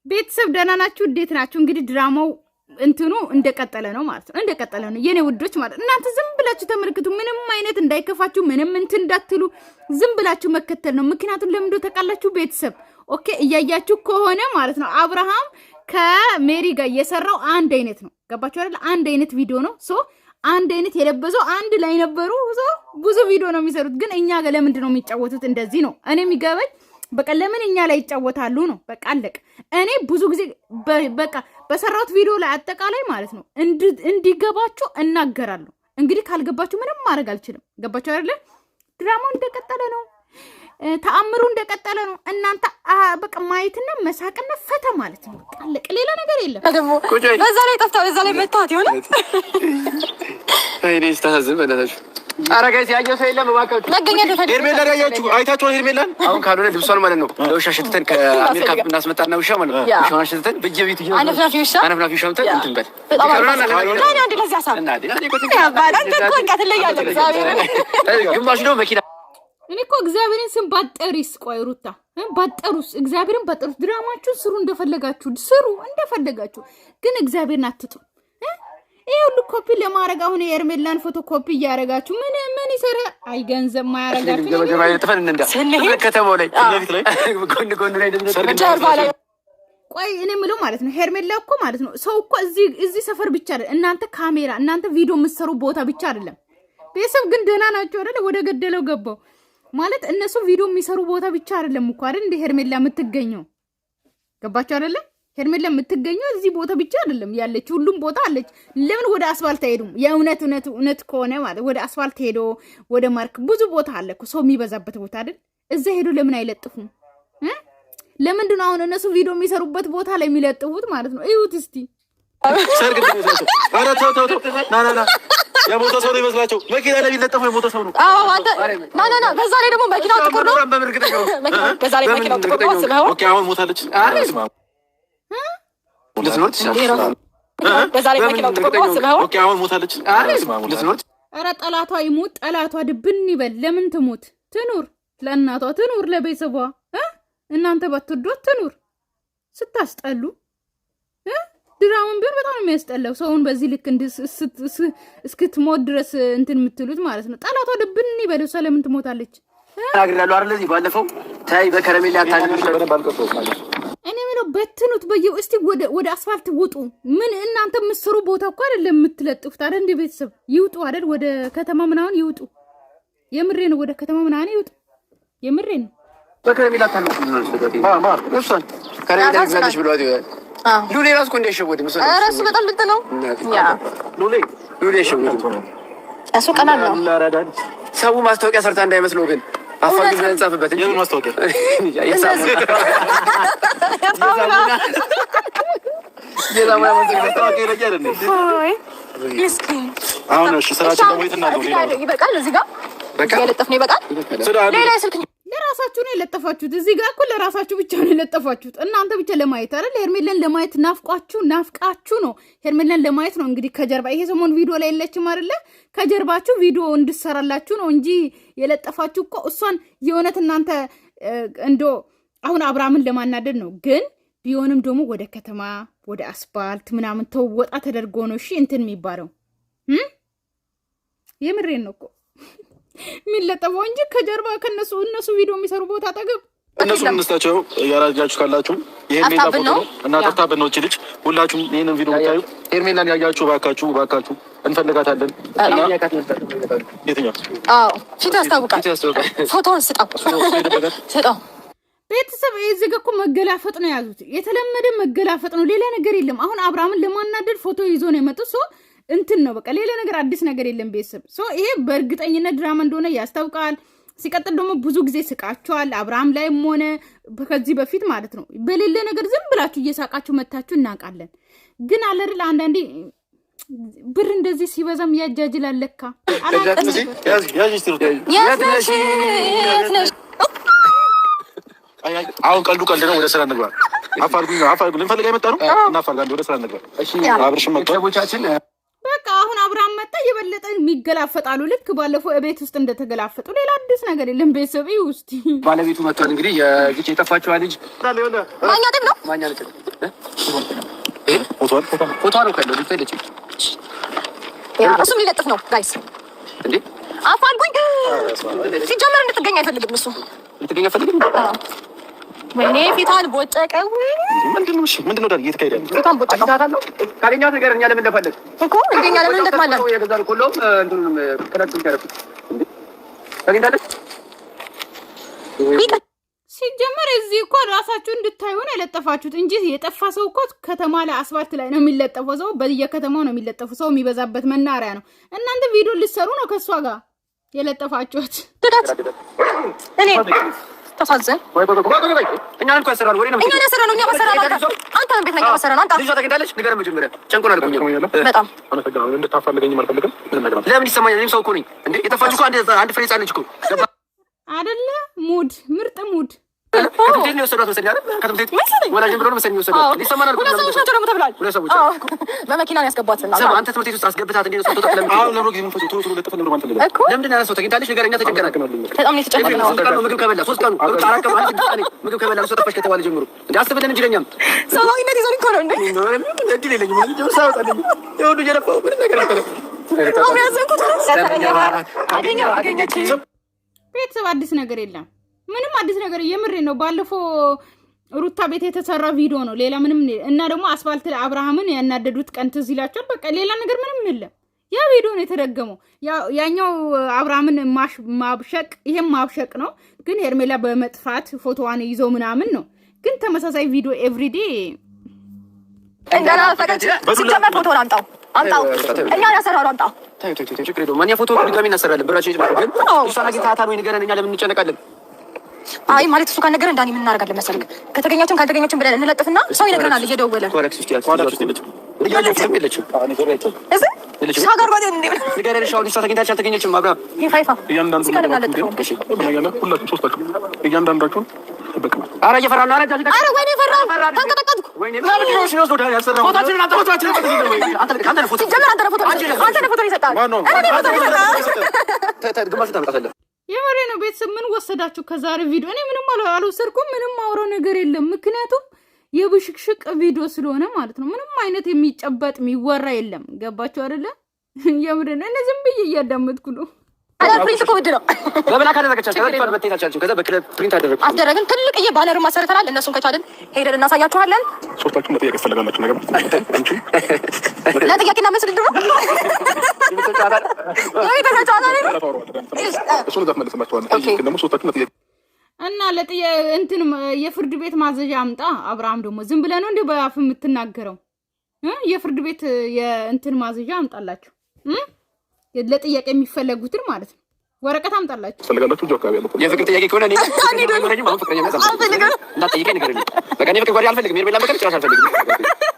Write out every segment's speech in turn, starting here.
ቤተሰብ ደህና ናችሁ? እንዴት ናችሁ? እንግዲህ ድራማው እንትኑ እንደቀጠለ ነው ማለት ነው። እንደቀጠለ ነው የኔ ውዶች ማለት እናንተ ዝም ብላችሁ ተመልክቱ። ምንም አይነት እንዳይከፋችሁ፣ ምንም እንትን እንዳትሉ ዝም ብላችሁ መከተል ነው። ምክንያቱም ለምን እንደው ተቃላችሁ ቤተሰብ ኦኬ። እያያችሁ ከሆነ ማለት ነው አብርሃም ከሜሪ ጋር እየሰራው አንድ አይነት ነው። ገባችሁ አይደል? አንድ አይነት ቪዲዮ ነው። ሶ አንድ አይነት የለበሰው አንድ ላይ ነበሩ። ሶ ብዙ ቪዲዮ ነው የሚሰሩት። ግን እኛ ጋር ለምንድን ነው የሚጫወቱት? እንደዚህ ነው እኔ የሚገባኝ። በቃ ለምን እኛ ላይ ይጫወታሉ ነው በቃ አለቅ። እኔ ብዙ ጊዜ በቃ በሰራሁት ቪዲዮ ላይ አጠቃላይ ማለት ነው እንዲገባችሁ እናገራለሁ። እንግዲህ ካልገባችሁ ምንም ማድረግ አልችልም። ገባችሁ አይደለ? ድራማው እንደቀጠለ ነው። ተአምሩ እንደቀጠለ ነው። እናንተ በቃ ማየትና መሳቅና ፈታ ማለት ነው። በቃ አለቅ። ሌላ ነገር የለም። በዛ ላይ ጠፍታ በዛ ላይ መታት ይሆነ አይኔ ስታዝም በእናታችሁ አረጋይ ሲያየው ሰው የለም። እባካችሁ መገኘት ተፈልገ ሄርሜላ ያያችሁ አይታችኋል። ሄርሜላን አሁን ካልሆነ ልብሷን ማለት ነው ለውሻ ሽተን ከአሜሪካ እናስመጣና ውሻ ማለት ነው ውሻውን ሽተን በየቤቱ ይሄ አነፍናፊ ውሻ ተን እንትን በል አንድ ለዚህ አሳብ ግማሽ ነው መኪና እኔ እኮ እግዚአብሔርን ስም ባጠሪስ ቆይ ሩታ ባጠሩስ እግዚአብሔርን ባጠሩስ ድራማችሁ ስሩ፣ እንደፈለጋችሁ ግን እግዚአብሔርን አትጡ። ይሄ ሁሉ ኮፒ ለማድረግ አሁን የኤርሜላን ፎቶ ኮፒ እያደረጋችሁ ምን ይሰራ? አይ ገንዘብ ማያረጋችሁ ገበገባ ይጥፈን እንንዳ ከተማው ላይ ጎን ላይ ቆይ እኔ የምለው ማለት ነው ሄርሜላ እኮ ማለት ነው ሰው እኮ እዚህ ሰፈር ብቻ አይደለም እናንተ ካሜራ እናንተ ቪዲዮ የምትሰሩ ቦታ ብቻ አይደለም። ቤተሰብ ግን ደህና ናቸው አይደል? ወደ ገደለው ገባው ማለት እነሱ ቪዲዮ የሚሰሩ ቦታ ብቻ አይደለም እኮ አይደል? እንደ ሄርሜላ የምትገኘው ገባችሁ አይደለ? ሄርሜላ የምትገኘው እዚህ ቦታ ብቻ አይደለም ያለች፣ ሁሉም ቦታ አለች። ለምን ወደ አስፋልት አይሄዱም? የእውነት ከሆነ ማለት ወደ አስፋልት ሄዶ ወደ ማርክ ብዙ ቦታ አለ እኮ ሰው የሚበዛበት ቦታ አይደል? እዛ ሄዶ ለምን አይለጥፉም? ለምንድን ነው አሁን እነሱ ቪዲዮ የሚሰሩበት ቦታ ላይ የሚለጥፉት ማለት ነው? እዩት እስቲ ሰርግ እንደሚሰጡ አረ ተው ና የሞተ ሰው ነው ይመስላችሁ። መኪና ላይ ቢለጠፉ የሞተ ሰው ነው። አዎ አንተ ና በዛ ላይ ደግሞ መኪናው ጥቁር ነው። በዛ ላይ መኪናው ጥቁር ነው ስለሆነ ኦኬ አሁን ሞታለች። በዛ ላይ መኪናው ጥቁር ነው ስለሆነ ኦኬ አሁን ሞታለች። ኧረ ጠላቷ ይሙት፣ ጠላቷ ድብን ይበል። ለምን ትሙት? ትኑር፣ ለእናቷ ትኑር፣ ለቤተሰቧ እናንተ ባትወዷት ትኑር። ስታስጠሉ ድራማውን ቢሆን በጣም ነው የሚያስጠላው። ሰውን በዚህ ልክ እስክትሞት ድረስ እንትን የምትሉት ማለት ነው። ጠላቷ ድብን ይበል። እሷ ለምን ትሞታለች? አግራለሁ አይደል? እዚህ ባለፈው ታይ በከረሜላ ታድርሽ እኔ ምነው በትኑት በየው። እስቲ ወደ አስፋልት ውጡ። ምን እናንተ የምትሰሩ ቦታ እኮ አይደለም የምትለጥፉት አይደል? እንደ ቤተሰብ ይውጡ አይደል? ወደ ከተማ ምናምን ይውጡ። የምሬ ነው። ወደ ከተማ ምናምን ይውጡ። የምሬ ነው። በከረሜላ ታድርሽ እሷን ከረሜላ ይዛልሽ ብሏት ይላል። ሉሌ ራስ እኮ እንዳይሸወድ መሰለኝ። ኧረ እሱ በጣም ልጥ ነው። ያ ሉሌ ይሸወድ እሱ ቀላል ነው። ሰው ማስታወቂያ ሰርታ እንዳይመስለው ግን አፋኝ ብለን ጻፍበት እንጂ ማስታወቂያ አሁን እሺ ስራችን ደግሞ የት እናድርግ? ይበቃል። እዚህ ጋር በቃ የለጠፍነው ይበቃል። ሌላ ስልክ ለራሳችሁ ነው የለጠፋችሁት። እዚህ ጋር እኮ ለራሳችሁ ብቻ ነው የለጠፋችሁት። እናንተ ብቻ ለማየት አይደል? ሄርሜላን ለማየት ናፍቃችሁ ነው። ሄርሜላን ለማየት ነው እንግዲህ ከጀርባ ይሄ ሰሞን ቪዲዮ ላይ የለችም አይደለ? ከጀርባችሁ ቪዲዮ እንድሰራላችሁ ነው እንጂ የለጠፋችሁ እኮ እሷን የእውነት እናንተ እንዶ አሁን አብርሃምን ለማናደድ ነው። ግን ቢሆንም ደግሞ ወደ ከተማ ወደ አስፋልት ምናምን ተወጣ ተደርጎ ነው እሺ እንትን የሚባለው የምሬን ነው እኮ የሚለጠፈው እንጂ ከጀርባ እነሱ ቪዲዮ የሚሰሩ ቦታ አጠገብ እነሱ እንስታቸው ያራጃችሁ ካላችሁ ይሄን ሜዳ ፎቶ እና ጠፍታብን ነው እቺ ልጅ። ሁላችሁም ይሄንን ቪዲዮ ታዩ ሄርሜላን ያያችሁ ባካችሁ እንፈልጋታለን። የትኛው ፊት ያስታውቃል። ፎቶውን ስጣው ቤተሰብ እዚህ ጋር እኮ መገላፈጥ ነው ያዙት። የተለመደ መገላፈጥ ነው፣ ሌላ ነገር የለም። አሁን አብርሃምን ለማናደድ ፎቶ ይዞ ነው የመጡት። ሶ እንትን ነው በቃ ሌላ ነገር አዲስ ነገር የለም ቤተሰብ። ሶ ይሄ በእርግጠኝነት ድራማ እንደሆነ ያስታውቃል። ሲቀጥል ደግሞ ብዙ ጊዜ ስቃችኋል፣ አብርሃም ላይም ሆነ ከዚህ በፊት ማለት ነው። በሌለ ነገር ዝም ብላችሁ እየሳቃችሁ መታችሁ እናውቃለን። ግን አለርል አንዳንዴ ብር እንደዚህ ሲበዛም ያጃጅላል ለካ። አሁን ቀልዱ ቀልድ ነው። ወደ ስራ እንግባ። አፋልጉኝ ልንፈልግ የመጣ ነው። እናፋልጋለን። ወደ ስራ እንግባ። እሺ አብርሽም መጥቷል። በቃ አሁን አብርሃም መጣ የበለጠ የሚገላፈጣሉ። ልክ ባለፈው እቤት ውስጥ እንደተገላፈጡ ሌላ አዲስ ነገር የለም። ቤተሰብ ውስጥ ባለቤቱ መጥቷል። እንግዲህ የልጅ የጠፋችዋ ልጅ ማኛ ደም ነው ማኛ ልጅ ፎቶ ነው ካለው ልጅ ልጅ እሱም ሊለጥፍ ነው ጋይስ እንዴ አፋልጉኝ። ሲጀመር እንድትገኝ አይፈልግም እሱ እንድትገኝ አይፈልግም። ወይኔ ፊቷን ቦጨቀው። ምንድነው? እሺ ምንድነው ታዲያ እየተካሄደ ያለው? ፊቷን ቦጨቀው ታታለው ካገኛት ነገር እኛ ለምን እንደፈለግ እኮ እንደኛ ለምን እንደማለን የገዛው ሁሉም እንትኑንም ከነጥብ ይቀርብ እንዴ ታገኛለች። ሲጀመር እዚህ እኮ ራሳችሁ እንድታዩ ነው የለጠፋችሁት እንጂ የጠፋ ሰው እኮ ከተማ ላይ አስፋልት ላይ ነው የሚለጠፈው። ሰው በየከተማው ነው የሚለጠፈው። ሰው የሚበዛበት መናሪያ ነው። እናንተ ቪዲዮ ልትሰሩ ነው ከሷ ጋር የለጠፋችሁት። እኔ ተሳዘን እኛ እንኳን ያሰራል ወሬ ነው እኛ ያሰራነው እኛ ያሰራነው አንተ ቤት ላይ ያሰራነው አንተ ልጅ ታገኛለች። ንገረን መጀመሪያ ጨንቆናል እኮ በጣም አመሰግናለሁ። እንድታፋልገኝ አልፈልግም። ለምን ይሰማኛል? እኔም ሰው እኮ ነኝ እንዴ። የጠፋችሁ እኮ አንድ ፍሬ ህጻን ልጅ እኮ አይደለ? ሙድ ምርጥ ሙድ ከትምቴት ነው የወሰዷት መሰለኝ አይደል? ከትምቴት ወላጅን ብሎ ነው መሰለኝ የወሰዷት። ይሰማናል እኮ ሁለት ሰዎች ደግሞ ተብሏል። ሁለት ሰዎች በመኪና ነው ያስገቧት። ሰማ አንተ ትምህርት ቤት ውስጥ አስገብታት እንዴ ነው ሰው ተጠቅለም አሁን ለምን ጊዜ መንፈሱ ቶሎ ለጥፈ ነው ማለት ነው እኮ ለምንድን ነው ሰው ተገኝታለች? ንገረኛ። ተጨንቀናል። በጣም ነው የተጨነቀው። 3 ቀን ምግብ ከበላ 3 ቀን 4 ቀን አንተ ቀን ምግብ ከበላ ሰው ተፈሽ ከተባለ ጀምሮ እንዴ አስብልን እንጂ ለኛም ሰውነት ይዞኝ እኮ ነው እንዴ እንዴ ለኛ ምን ጀምሮ ሳውጣልኝ ይሁሉ እየለፋው ምን ነገር አለ አሁን ያዘንኩት አገኘች። ቤተሰብ አዲስ ነገር የለም። ምንም አዲስ ነገር የምሬ ነው። ባለፈው ሩታ ቤት የተሰራ ቪዲዮ ነው። ሌላ ምንም እና ደግሞ አስፋልት ላይ አብርሃምን ያናደዱት ቀን ትዝ ይላችኋል። በቃ ሌላ ነገር ምንም የለም። ያ ቪዲዮ ነው የተደገመው። ያኛው አብርሃምን ማብሸቅ ይሄም ማብሸቅ ነው። ግን ሄርሜላ በመጥፋት ፎቶዋን ይዞ ምናምን ነው። ግን ተመሳሳይ ቪዲዮ ኤቭሪዴ እንደና ፈቀጭ ሲጀመር ፎቶውን አምጣው እኛ ያሰራሩ አምጣው ታዩ ችግር የለውም። ማንኛ ፎቶ ድጋሚ እናሰራለን። ብራችን ይችላል። ግን እሷን አግኝተሃታል ወይ ንገረን። እኛ ለምን እንጨነቃለን? አይ ማለት እሱ ካል ነገር እንዳኒ ምን እናደርጋለን መሰለክ? ከተገኛችሁም ካልተገኛችሁም ብለን እንለጥፍና ሰው ይነግረናል እየደወለ ኮረክስ ውስጥ ያለው እያንዳንዳችሁን ኧረ እየፈራን ነው። ኧረ ወይኔ ፈራሁ ተንቀጠቀጥኩ። የመሬ ነው። ቤተሰብ ምን ወሰዳችሁ ከዛሬ ቪዲዮ? እኔ ምንም አልወሰድኩም። ምንም አውራው ነገር የለም። ምክንያቱም የብሽክሽቅ ቪዲዮ ስለሆነ ማለት ነው። ምንም አይነት የሚጨበጥ የሚወራ የለም። ገባችሁ አይደለ? የምሬ ነው። እኔ ዝም ብዬ እያዳመጥኩ ነው። ፕሪንት ኮድ ነው ለምን አካደረገቻችሁ? ከዛ በክለብ ፕሪንት አደረግን። ትልቅዬ ባነር ማሰርተናል። እነሱን ከቻልን ሄደን እናሳያችኋለን። ሶስታችሁም መጠየቅ ይፈልጋላችሁ ነገር ለጥያቄና መልስ ልድሮ እና እንትን የፍርድ ቤት ማዘዣ አምጣ። አብርሃም ደግሞ ዝም ብለህ ነው እንደ በአፍ የምትናገረው? የፍርድ ቤት የእንትን ማዘዣ አምጣላችሁ። ለጥያቄ የሚፈለጉትን ማለት ነው። ወረቀት አምጣላችሁ ፈልጋላችሁ። ጆካ ያለው የፍቅር ጥያቄ ከሆነ እኔ አሁን ፍቅረኛ አልፈልግም እና ጠይቀኝ ነገር የለም። በቃ እኔ ፍቅር ጓዴ አልፈልግም። ሄርሜላ መከር ጭራሽ አልፈልግም።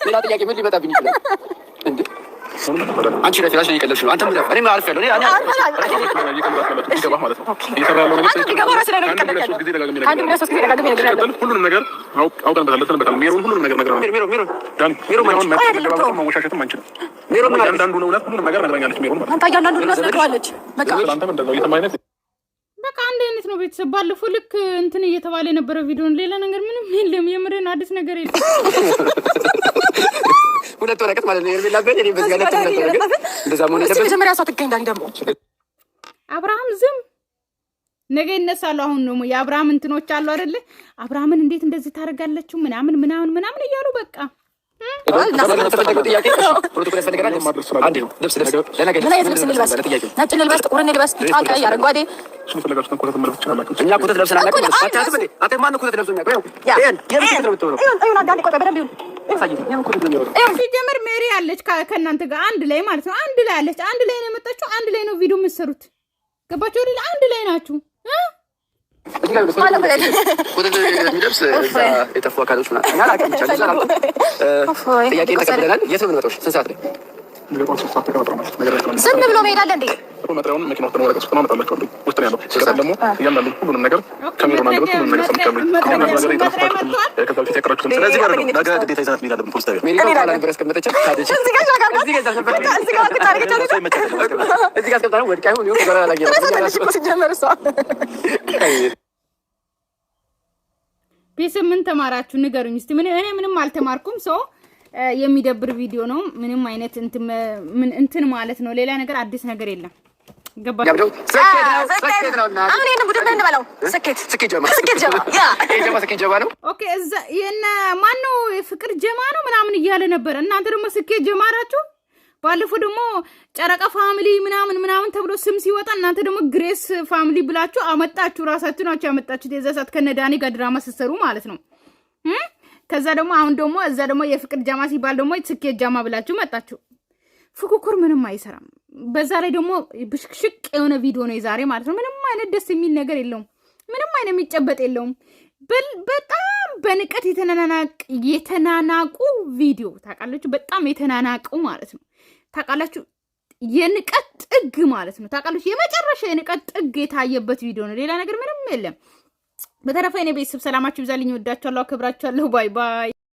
ሌላ ጥያቄ ምን ሊመጣብኝ ይችላል እንዴ? አንቺ ላይ ፍላሽ እየቀለድሽ ነው። አንተም እኔ ማርፍ ያለው እኔ ሁሉንም ነገር አውቀንበታለን። ሜሮን ሁሉንም ነገር መወሻሸትም አንችልም። እያንዳንዱን እውነት ሁሉንም ነገር ነግራኛለች። ሜሮን ነግረዋለች። በቃ አንድ አይነት ነው። ቤተሰብ ባለፈው ልክ እንትን እየተባለ የነበረ ቪዲዮን ሌላ ነገር ምንም የለም። የምሬን አዲስ ነገር የለም። ሁለት ወረቀት ማለት ነው። ሄርሜላ ቤት እኔ በዚህ ጋር እንደዛ መሆን የለበትም። መጀመሪያ እሷ ትገኝ እንዳኒ ደግሞ አብርሃም ዝም ነገ ይነሳሉ። አሁን ደግሞ የአብርሃም እንትኖች አሉ አይደለ? አብርሃምን እንዴት እንደዚህ ታደርጋለችሁ ምናምን እያሉ በቃ ጥያቄ ፕሮቶኮል ያስፈልገናል። አንዴ ነው ልብስ ልብስ እንልበስ፣ ነጭ እንልበስ፣ ጥቁር እንልበስ፣ ቢጫ፣ ቀይ፣ አረንጓዴ እኛ ኮተት ለብሰን አናውቅም። አንተ ማነው ኮተት ለብሶ ሲጀምር ሜሪ አለች ከእናንተ ጋር አንድ ላይ ማለት ነው። አንድ ላይ አለች። አንድ ላይ ነው የመጣችሁ። አንድ ላይ ነው ቪዲዮ የምትሰሩት። ገባችሁ አይደል? አንድ ላይ ናችሁ። የሚለብስ የጠፉ አካሎች ጥያቄ ተቀብለናል። የት ነው የምንመጣው? ስንት ሰዓት ላይ ዝም ብሎ መሄድ አለ እንዴ? መጥሪያውን መኪና ውስጥ ነው ወረቀት ውስጥ ማመጣላችኋለሁ። ውስጥ ነው ያለው። ሲቀጥል ደግሞ እያንዳንዱ ሁሉንም ነገር ከሜሮን አንደበት ሁሉንም ነገር ሰምቻለሁ። ከሁሉም ነገር የተነሳችሁትን ከዛ በፊት ያቀራችሁትን ስለዚህ ማለት ነው ነገ ግዴታ ይዘናት መሄድ አለብን ፖሊስ ጣቢያ። እዚህ ጋር አስቀምጣለሁ። ወድቃ ይሁን ይሁን ገና ላይ ቤተሰብ ምን ተማራችሁ ንገሩኝ እስቲ። እኔ ምንም አልተማርኩም። ሰው የሚደብር ቪዲዮ ነው። ምንም አይነት እንትን ማለት ነው። ሌላ ነገር አዲስ ነገር የለም። ገባችሁ? ስኬት ነው። አሁን ይሄን ቡድን ምን እንበለው? ስኬት ጀማ ነው። ኦኬ እዛ የነ ማነው ፍቅር ጀማ ነው ምናምን እያለ ነበር። እናንተ ደግሞ ስኬት ጀማራችሁ። ባለፈው ደግሞ ጨረቃ ፋሚሊ ምናምን ተብሎ ስም ሲወጣ እናንተ ደግሞ ግሬስ ፋሚሊ ብላችሁ አመጣችሁ። ራሳችሁ ናችሁ ያመጣችሁት። የዛ ሰዓት ከነዳኒ ጋር ድራማ ስትሰሩ ማለት ነው። ከዛ ደግሞ አሁን ደግሞ እዛ ደግሞ የፍቅር ጃማ ሲባል ደግሞ ስኬት ጃማ ብላችሁ መጣችሁ። ፉኩኩር ምንም አይሰራም። በዛ ላይ ደግሞ ብሽክሽቅ የሆነ ቪዲዮ ነው የዛሬ ማለት ነው። ምንም አይነት ደስ የሚል ነገር የለውም። ምንም አይነት የሚጨበጥ የለውም። በጣም በንቀት የተናናቁ ቪዲዮ ታውቃላችሁ። በጣም የተናናቁ ማለት ነው ታውቃላችሁ። የንቀት ጥግ ማለት ነው ታውቃላችሁ። የመጨረሻ የንቀት ጥግ የታየበት ቪዲዮ ነው። ሌላ ነገር ምንም የለም። በተረፈ እኔ ቤተሰብ ሰላማችሁ ይብዛልኝ። ወዳችኋለሁ፣ አከብራችኋለሁ። ባይ ባይ።